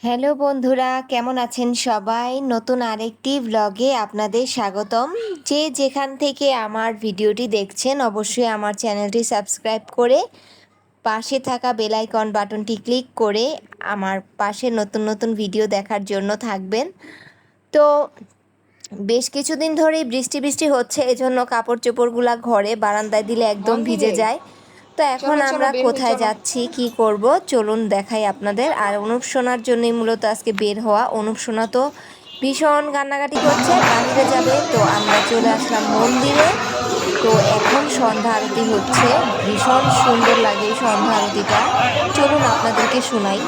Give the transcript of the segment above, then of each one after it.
Hello বন্ধুরা, কেমন আছেন সবাই? নতুন আরেকটি ব্লগে আপনাদের স্বাগতম। যে যেখান থেকে আমার ভিডিওটি দেখছেন অবশ্যই আমার চ্যানেলটি সাবস্ক্রাইব করে পাশে থাকা বেল আইকন বাটনটি ক্লিক করে আমার পাশে নতুন নতুন ভিডিও দেখার জন্য থাকবেন। তো বেশ কিছুদিন ধরেই বৃষ্টি বৃষ্টি হচ্ছে, এজন্য কাপড় চোপড়গুলা ঘরে বারান্দায় দিলে একদম ভিজে যায়। তো এখন চলো চলো আমরা বের হই কোথায় চলো। যাচ্ছি, কি করব, চলুন দেখাই আপনাদের। আর অনুপ সোনার জন্যই মূলত আজকে বের হওয়া। অনুপ সোনা তো ভীষণ কান্নাকাটি করছে, বাহিরে যাবে। তো আমরা চলে আসলাম মন্দিরে। তো এখন সন্ধ্যা আরতি হচ্ছে, ভীষণ সুন্দর লাগে এই সন্ধ্যা আরতিটা। চলুন আপনাদেরকে শোনাই।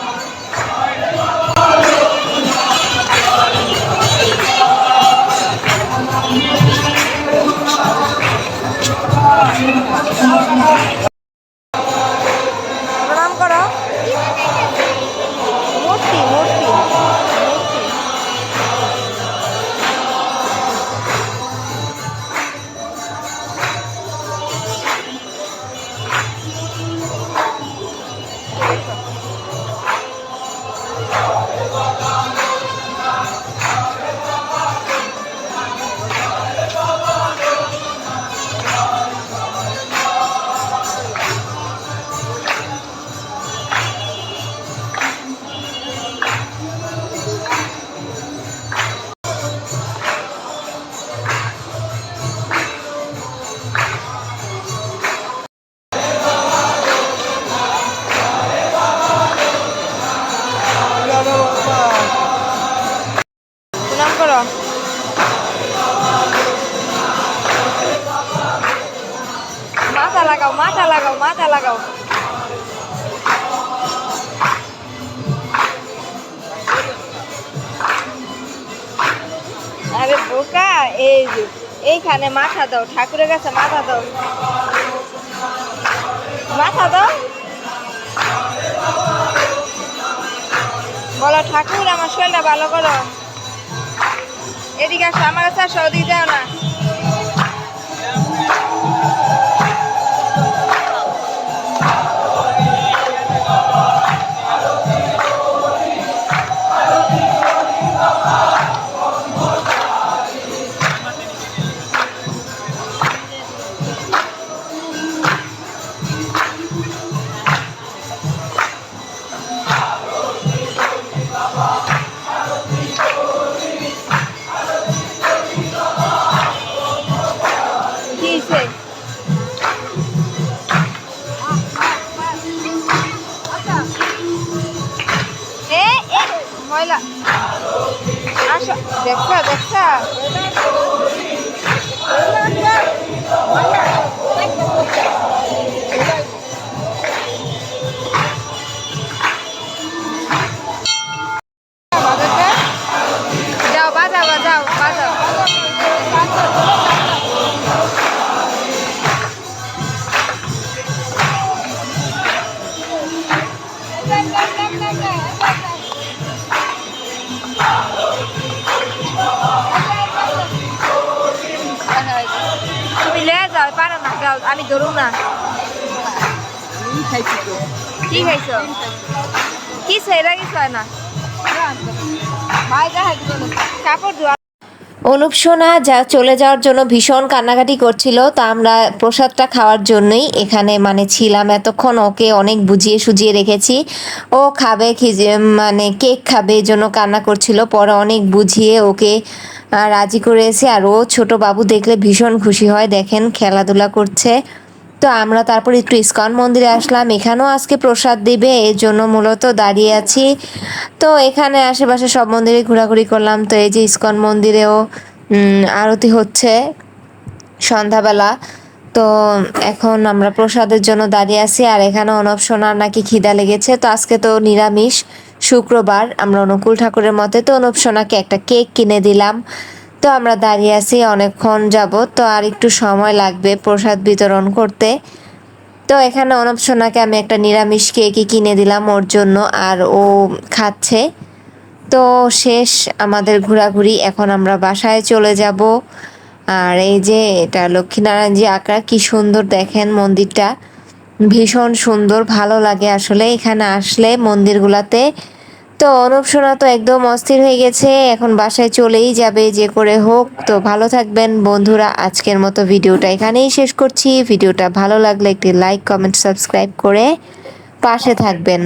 প্রণাম করো। মূর্তি মূর্তি মূর্তি। প্রণাম করো। মাথা লাগাও, মাথা লাগাও, মাথা লাগাও। আরে বোকা, এই যে এইখানে মাথা দাও, ঠাকুরের কাছে মাথা দাও, মাথা দাও। বলো ঠাকুর আমার শরীরটা ভালো করো। এদিকে আসো, আমার কাছে আসো, ওদিকে যাও না। কি হয়েছে? এ এ ময়লা, আসো। দেখছা দেখছা, বাজাতে যাও, বাজাও যাও, বাজাও। তুমি লয়ে যাও, পারো না, যাও, আমি ধরুম না। কি খাইছো? কি ছেড়ে গেছ না? কাপড় ধোয়া। অনুপ সোনা চলে যাওয়ার জন্য ভীষণ কান্নাকাটি করছিল। তো আমরা প্রসাদটা খাওয়ার জন্যই এখানে ছিলাম এতক্ষণ। ওকে অনেক বুঝিয়ে সুজিয়ে রেখেছি, ও খাবে, মানে কেক খাবে, এই জন্য কান্না করছিল। পরে অনেক বুঝিয়ে ওকে রাজি করেছে। আর ও ছোট বাবু দেখলে ভীষণ খুশি হয়, দেখেন খেলাধুলা করছে। তো আমরা তারপর একটু ইস্কন মন্দিরে আসলাম, এখানেও আজকে প্রসাদ দিবে, এর জন্য মূলত দাঁড়িয়ে আছি। তো এখানে আশেপাশে সব মন্দিরে ঘোরাঘুরি করলাম। তো এই যে ইস্কন মন্দিরেও আরতি হচ্ছে সন্ধ্যাবেলা। তো এখন আমরা প্রসাদের জন্য দাঁড়িয়ে আছি। আর এখানে অনব সোনার নাকি খিদা লেগেছে। তো আজকে তো নিরামিষ, শুক্রবার, আমরা অনুকূল ঠাকুরের মতে। তো অনব সোনাকে একটা কেক কিনে দিলাম। তো আমরা দাঁড়িয়ে আছি অনেকক্ষণ যাবত। তো আর একটু সময় লাগবে প্রসাদ বিতরণ করতে। তো এখানে অনব সোনাকে আমি একটা নিরামিষ কেকই কিনে দিলাম ওর জন্য, আর ও খাচ্ছে। তো শেষ আমাদের ঘোরাঘুরি, এখন আমরা বাসায় চলে যাব। আর এই যে এটা লক্ষ্মীনারায়ণজি আঁকা, কি সুন্দর দেখেন মন্দিরটা, ভীষণ সুন্দর, ভালো লাগে আসলে এখানে আসলে মন্দিরগুলাতে। তো তো অনুপ সোনা তো একদম অস্থির হয়ে গেছে, এখন বাসায় চলেই যাবে যে করে হোক। তো ভালো থাকবেন বন্ধুরা, আজকের মতো ভিডিওটা এখানেই শেষ করছি। ভিডিওটা ভালো লাগলে একটি লাইক কমেন্ট সাবস্ক্রাইব করে পাশে থাকবেন।